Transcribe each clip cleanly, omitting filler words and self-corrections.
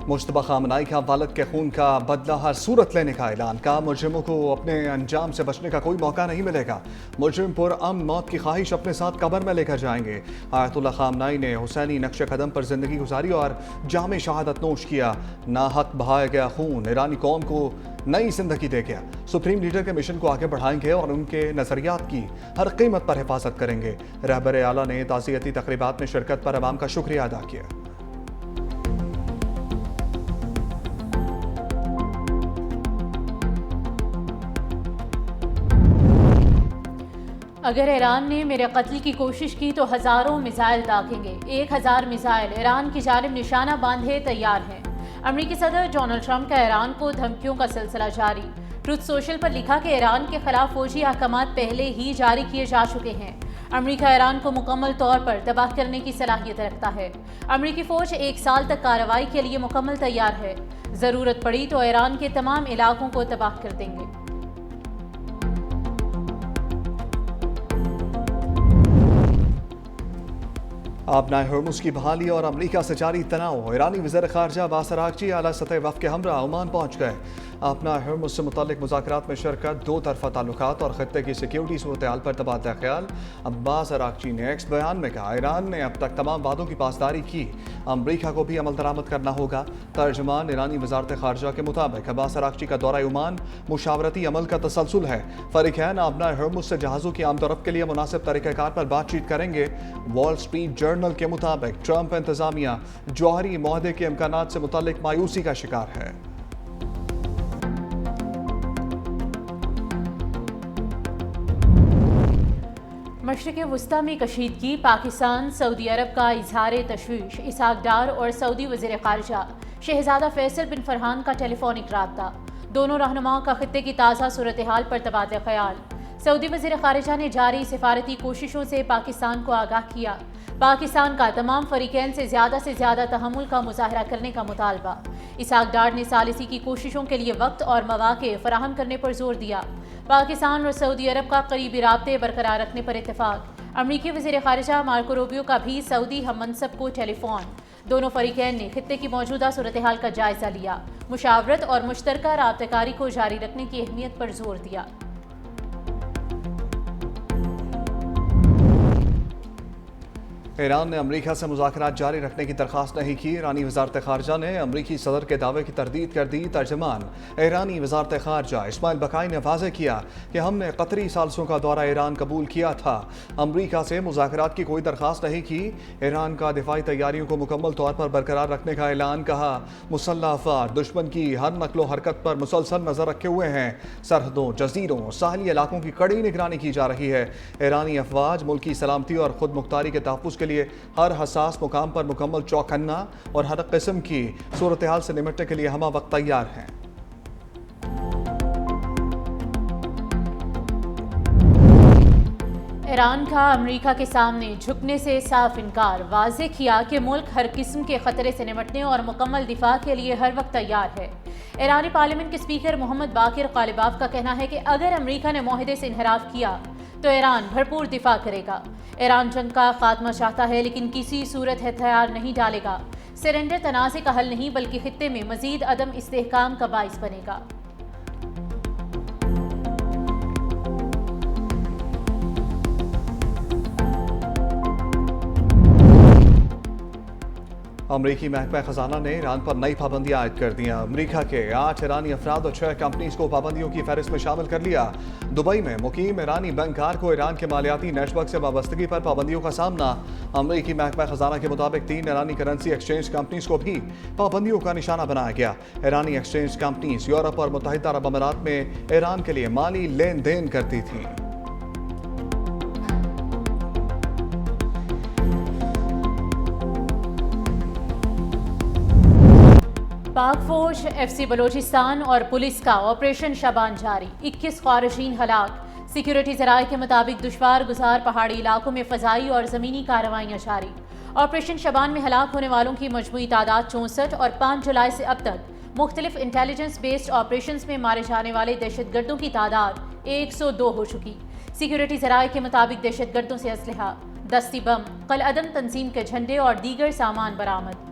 مشتبہ خامنائی کا والد کے خون کا بدلہ ہر صورت لینے کا اعلان کا مجرموں کو اپنے انجام سے بچنے کا کوئی موقع نہیں ملے گا۔ مجرم پرامن موت کی خواہش اپنے ساتھ قبر میں لے کر جائیں گے۔ آیت اللہ خامنائی نے حسینی نقش قدم پر زندگی گزاری اور جام شہادت نوش کیا۔ ناحق بہایا گیا خون ایرانی قوم کو نئی زندگی دے گیا۔ سپریم لیڈر کے مشن کو آگے بڑھائیں گے اور ان کے نظریات کی ہر قیمت پر حفاظت کریں گے۔ رہبر اعلیٰ نے تعزیتی تقریبات میں شرکت پر عوام کا شکریہ ادا کیا۔ اگر ایران نے میرے قتل کی کوشش کی تو ہزاروں میزائل داغیں گے۔ 1000 میزائل ایران کی جانب نشانہ باندھے تیار ہیں۔ امریکی صدر ڈونلڈ ٹرمپ کا ایران کو دھمکیوں کا سلسلہ جاری۔ ٹروتھ سوشل پر لکھا کہ ایران کے خلاف فوجی احکامات پہلے ہی جاری کیے جا چکے ہیں۔ امریکہ ایران کو مکمل طور پر تباہ کرنے کی صلاحیت رکھتا ہے۔ امریکی فوج 1 سال تک کارروائی کے لیے مکمل تیار ہے۔ ضرورت پڑی تو ایران کے تمام علاقوں کو تباہ کر دیں گے۔ آبنائے ہرمز کی بحالی اور امریکہ سے جاری تناؤ۔ ایرانی وزیر خارجہ عباس عراقچی اعلیٰ سطح وفد کے ہمراہ عمان پہنچ گئے۔ آبنائے ہرمز سے متعلق مذاکرات میں شرکت، دو طرفہ تعلقات اور خطے کی سیکیورٹی صورتحال پر تبادلہ خیال۔ عباس عراقچی نے ایکس بیان میں کہا ایران نے اب تک تمام وعدوں کی پاسداری کی، امریکہ کو بھی عمل درآمد کرنا ہوگا۔ ترجمان ایرانی وزارت خارجہ کے مطابق عباس عراقچی کا دورہ عمان مشاورتی عمل کا تسلسل ہے۔ فریقین آبنائے ہرمز سے جہازوں کی آمد و رفت کے لیے مناسب طریقہ کار پر بات چیت کریں گے۔ وال اسٹریٹ جرنل کے مطابق ٹرمپ انتظامیہ جوہری معاہدے کے امکانات سے متعلق مایوسی کا شکار ہے۔ مشرق وسطی میں کشیدگی، پاکستان سعودی عرب کا اظہار تشویش۔ اسحاق ڈار اور سعودی وزیر خارجہ شہزادہ فیصل بن فرحان کا ٹیلی فونک رابطہ۔ دونوں رہنماؤں کا خطے کی تازہ صورتحال پر تبادلہ خیال۔ سعودی وزیر خارجہ نے جاری سفارتی کوششوں سے پاکستان کو آگاہ کیا۔ پاکستان کا تمام فریقین سے زیادہ تحمل کا مظاہرہ کرنے کا مطالبہ۔ اسحاق ڈار نے ثالثی کی کوششوں کے لیے وقت اور مواقع فراہم کرنے پر زور دیا۔ پاکستان اور سعودی عرب کا قریبی رابطے برقرار رکھنے پر اتفاق۔ امریکی وزیر خارجہ مارکو روبیو کا بھی سعودی ہم منصب کو ٹیلی فون۔ دونوں فریقین نے خطے کی موجودہ صورتحال کا جائزہ لیا، مشاورت اور مشترکہ رابطہ کاری کو جاری رکھنے کی اہمیت پر زور دیا۔ ایران نے امریکہ سے مذاکرات جاری رکھنے کی درخواست نہیں کی۔ ایرانی وزارت خارجہ نے امریکی صدر کے دعوے کی تردید کر دی۔ ترجمان ایرانی وزارت خارجہ اسماعیل بقائی نے واضح کیا کہ ہم نے قطری ثالثوں کا دورہ ایران قبول کیا تھا، امریکہ سے مذاکرات کی کوئی درخواست نہیں کی۔ ایران کا دفاعی تیاریوں کو مکمل طور پر برقرار رکھنے کا اعلان، کہا مسلح افواج دشمن کی ہر نقل و حرکت پر مسلسل نظر رکھے ہوئے ہیں، سرحدوں، جزیروں، ساحلی علاقوں کی کڑی نگرانی کی جا رہی ہے۔ ایرانی افواج ملکی سلامتی اور خود مختاری کے تحفظ کے لیے ہر حساس مقام پر مکمل چوکنا اور ہر قسم کی صورتحال سے نمٹنے کے لیے ہمہ وقت تیار ہیں۔ ایران کا امریکہ کے سامنے جھکنے سے صاف انکار، واضح کیا کہ ملک ہر قسم کے خطرے سے نمٹنے اور مکمل دفاع کے لیے ہر وقت تیار ہے۔ ایرانی پارلیمنٹ کے اسپیکر محمد باقر قالباف کا کہنا ہے کہ اگر امریکہ نے معاہدے سے انحراف کیا تو ایران بھرپور دفاع کرے گا۔ ایران جنگ کا خاتمہ چاہتا ہے لیکن کسی صورت ہتھیار نہیں ڈالے گا۔ سرنڈر تنازع کا حل نہیں بلکہ خطے میں مزید عدم استحکام کا باعث بنے گا۔ امریکی محکمہ خزانہ نے ایران پر نئی پابندیاں عائد کر دیں۔ امریکہ کے 8 ایرانی افراد اور 6 کمپنیز کو پابندیوں کی فہرست میں شامل کر لیا۔ دبئی میں مقیم ایرانی بینکار کو ایران کے مالیاتی نیٹ ورک سے وابستگی پر پابندیوں کا سامنا۔ امریکی محکمہ خزانہ کے مطابق 3 ایرانی کرنسی ایکسچینج کمپنیز کو بھی پابندیوں کا نشانہ بنایا گیا۔ ایرانی ایکسچینج کمپنیز یورپ اور متحدہ عرب امارات میں ایران کے لیے مالی لین دین کرتی تھیں۔ پاک فوج، ایف سی بلوچستان اور پولیس کا آپریشن شبان جاری، 21 خارجین ہلاک۔ سیکیورٹی ذرائع کے مطابق دشوار گزار پہاڑی علاقوں میں فضائی اور زمینی کارروائیاں جاری۔ آپریشن شبان میں ہلاک ہونے والوں کی مجموعی تعداد 64 اور 5 جولائی سے اب تک مختلف انٹیلیجنس بیسڈ آپریشنز میں مارے جانے والے دہشت گردوں کی تعداد 102 ہو چکی۔ سیکیورٹی ذرائع کے مطابق دہشت گردوں سے اسلحہ، دستی بم، قلعہ عدم تنظیم کے جھنڈے اور دیگر سامان برآمد۔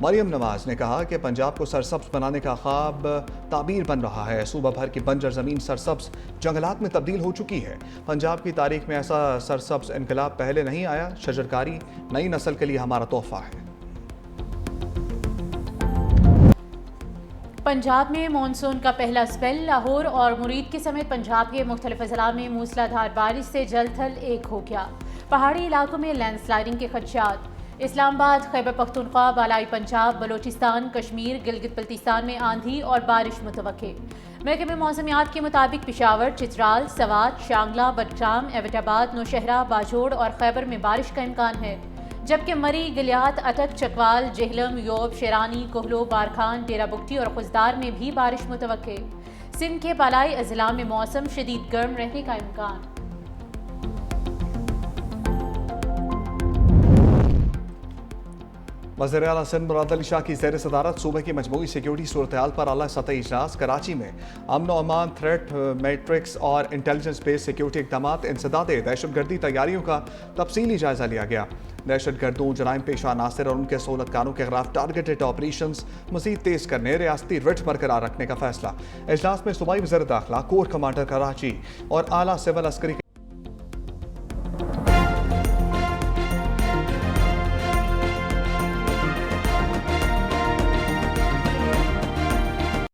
مریم نواز نے کہا کہ پنجاب کو سرسبز بنانے کا خواب تعبیر بن رہا ہے. صوبہ بھر کی بنجر زمین سرسبز جنگلات میں تبدیل ہو چکی ہے. پنجاب کی تاریخ میں ایسا سرسبز انقلاب پہلے نہیں آیا. شجرکاری نئی نسل کے لیے ہمارا تحفہ ہے. پنجاب میں مانسون کا پہلا سپیل. لاہور اور مرید کے سمیت پنجاب کے مختلف اضلاع میں موسلا دھار بارش سے جل تھل ایک ہو گیا. پہاڑی علاقوں میں لینڈ سلائڈنگ کے خدشات. اسلام آباد، خیبر پختونخوا، بالائی پنجاب، بلوچستان، کشمیر، گلگت بلتستان میں آندھی اور بارش متوقع. محکمہ موسمیات کے مطابق پشاور، چترال، سوات، شانگلہ، بٹگرام، ایبٹ آباد، نوشہرہ، باجوڑ اور خیبر میں بارش کا امکان ہے، جبکہ مری، گلیات، اٹک، چکوال، جہلم، یوب، شیرانی، کوہلو، بارکھان، ڈیرہ بگٹی اور خزدار میں بھی بارش متوقع. سندھ کے بالائی اضلاع میں موسم شدید گرم رہنے کا امکان. وزیر اعلیٰ سندھ مراد علی شاہ کی زیر صدارت صوبہ کی مجموعی سیکیورٹی صورتحال پر اعلیٰ سطحی اجلاس. کراچی میں امن و امان، تھریٹ میٹرکس اور انٹیلیجنس بیس سیکیورٹی اقدامات، انسداد دہشت گردی تیاریوں کا تفصیلی جائزہ لیا گیا. دہشت گردوں، جرائم پیشہ عناصر اور ان کے سہولت کاروں کے خلاف ٹارگیٹڈ آپریشنز مزید تیز کرنے، ریاستی رٹ برقرار رکھنے کا فیصلہ. اجلاس میں صوبائی وزیر داخلہ، کور کمانڈر کراچی اور اعلیٰ سول عسکری